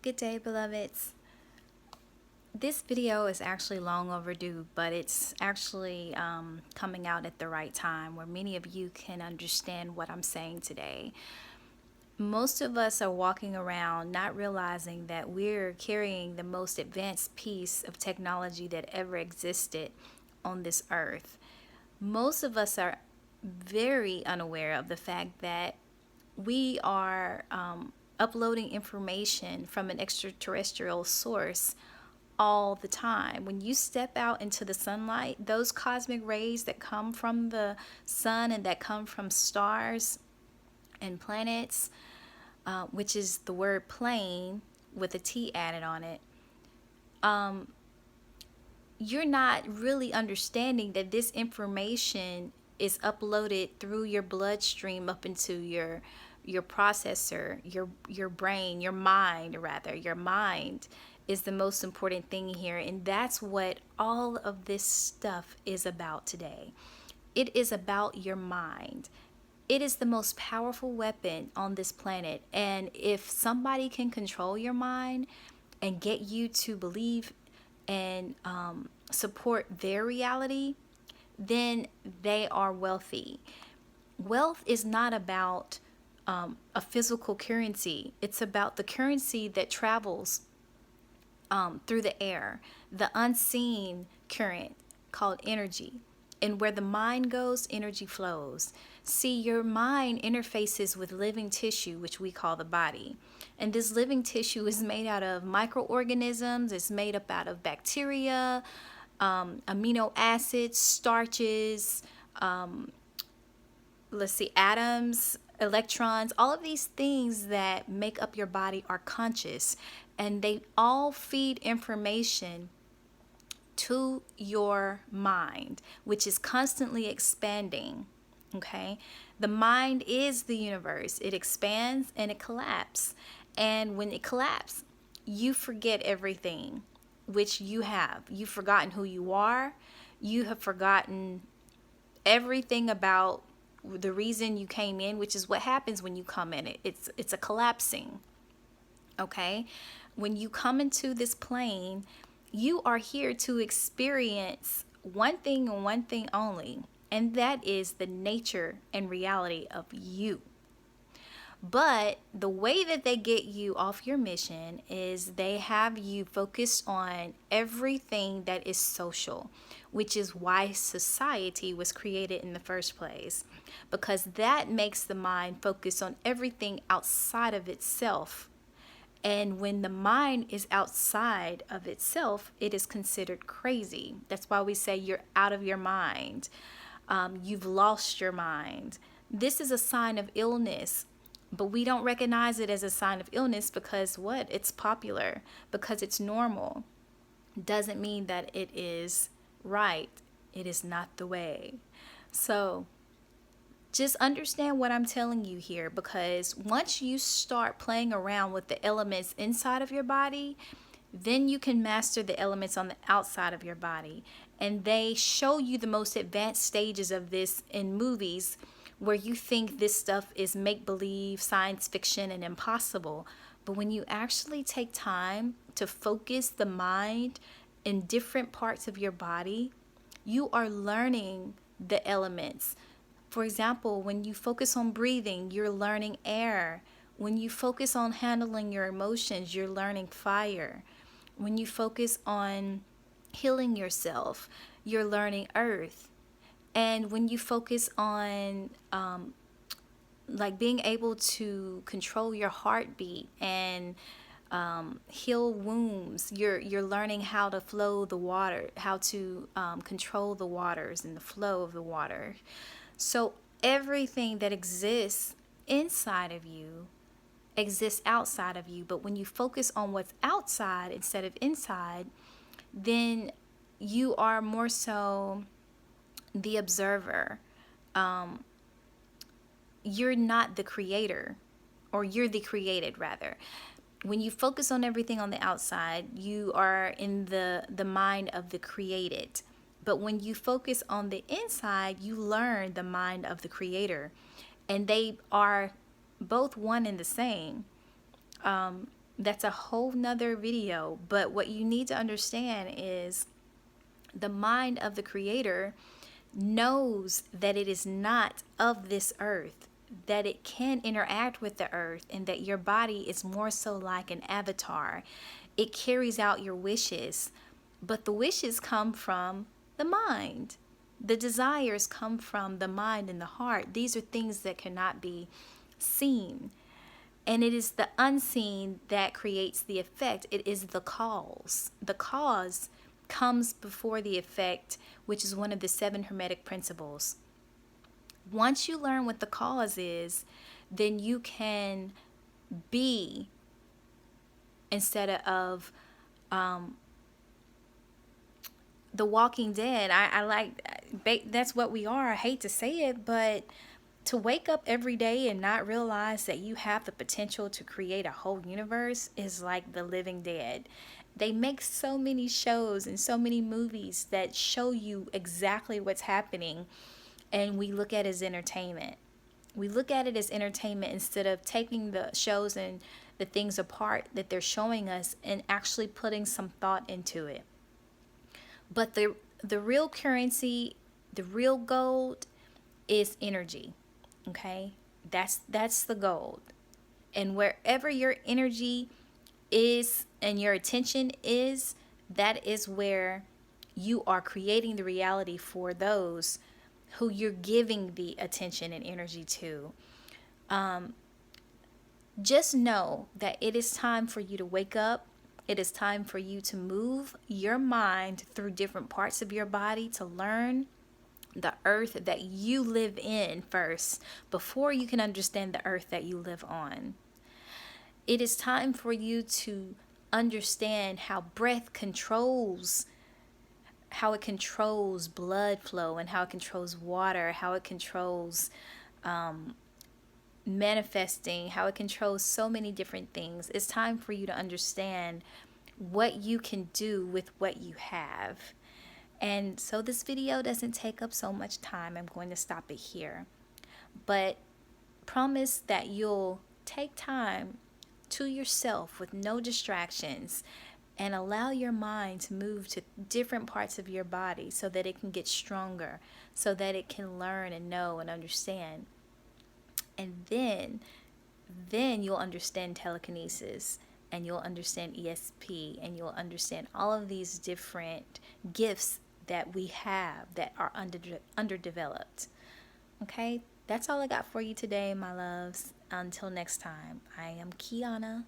Good day, beloveds. This video is actually long overdue, but it's actually coming out at the right time where many of you can understand what I'm saying today. Most of us are walking around not realizing that we're carrying the most advanced piece of technology that ever existed on this earth. Most of us are very unaware of the fact that we are uploading information from an extraterrestrial source all the time. When you step out into the sunlight, those cosmic rays that come from the sun and that come from stars and planets, which is the word plane with a T added on it, you're not really understanding that this information is uploaded through your bloodstream up into your processor, your brain, your mind rather. Your mind is the most important thing here, and that's what all of this stuff is about today. It is about your mind. It is the most powerful weapon on this planet, and if somebody can control your mind and get you to believe and support their reality, then they are wealthy. Wealth is not about a physical currency, it's about the currency that travels through the air, the unseen current called energy. And where the mind goes, energy flows. See, your mind interfaces with living tissue, which we call the body. And this living tissue is made out of microorganisms, it's made up out of bacteria, amino acids, starches, atoms, electrons. All of these things that make up your body are conscious, and they all feed information to your mind, which is constantly expanding. Okay, the mind is the universe. It expands and it collapses, and when it collapses, you forget everything which you have. You've forgotten who you are. You have forgotten everything about the reason you came in, which is what happens when you come in. It's a collapsing. Okay, when you come into this plane, you are here to experience one thing and one thing only, and that is the nature and reality of you. But the way that they get you off your mission is they have you focused on everything that is social, which is why society was created in the first place, because that makes the mind focus on everything outside of itself. And when the mind is outside of itself, it is considered crazy. That's why we say you're out of your mind. You've lost your mind. This is a sign of illness, but we don't recognize it as a sign of illness because what? It's popular, because it's normal. Doesn't mean that it is right. It is not the way. So just understand what I'm telling you here, because once you start playing around with the elements inside of your body, then you can master the elements on the outside of your body. And they show you the most advanced stages of this in movies, where you think this stuff is make-believe, science fiction, and impossible. But when you actually take time to focus the mind in different parts of your body, you are learning the elements. For example, when you focus on breathing, you're learning air. When you focus on handling your emotions, you're learning fire. When you focus on healing yourself, you're learning earth. And when you focus on being able to control your heartbeat and heal wounds, you're learning how to flow the water, how to control the waters and the flow of the water. So everything that exists inside of you exists outside of you. But when you focus on what's outside instead of inside, then you are more so the observer. You're not the creator, or you're the created rather. When you focus on everything on the outside, you are in the mind of the created. But when you focus on the inside, you learn the mind of the creator. And they are both one and the same. That's a whole nother video. But what you need to understand is the mind of the creator knows that it is not of this earth, that it can interact with the earth, and that your body is more so like an avatar. It carries out your wishes, but the wishes come from the mind. The desires come from the mind and the heart. These are things that cannot be seen. And it is the unseen that creates the effect. It is the cause. The cause comes before the effect, which is one of the 7 Hermetic principles. Once you learn what the cause is, then you can be, instead of the Walking Dead. I like, that's what we are. I hate to say it, but to wake up every day and not realize that you have the potential to create a whole universe is like the living dead. They make so many shows and so many movies that show you exactly what's happening, and we look at it as entertainment. We look at it as entertainment instead of taking the shows and the things apart that they're showing us and actually putting some thought into it. But the real currency, the real gold is energy. Okay? That's the gold. And wherever your energy is and your attention is, that is where you are creating the reality for those who you're giving the attention and energy to. Just know that it is time for you to wake up. It is time for you to move your mind through different parts of your body to learn the earth that you live in first before you can understand the earth that you live on. It is time for you to understand how breath controls, how it controls blood flow, and how it controls water, how it controls manifesting, how it controls so many different things. It's time for you to understand what you can do with what you have. And so this video doesn't take up so much time. I'm going to stop it here. But promise that you'll take time to yourself with no distractions and allow your mind to move to different parts of your body so that it can get stronger, so that it can learn and know and understand. And then you'll understand telekinesis, and you'll understand ESP, and you'll understand all of these different gifts that we have that are underdeveloped. Okay, that's all I got for you today, my loves. Until next time, I am Kiana.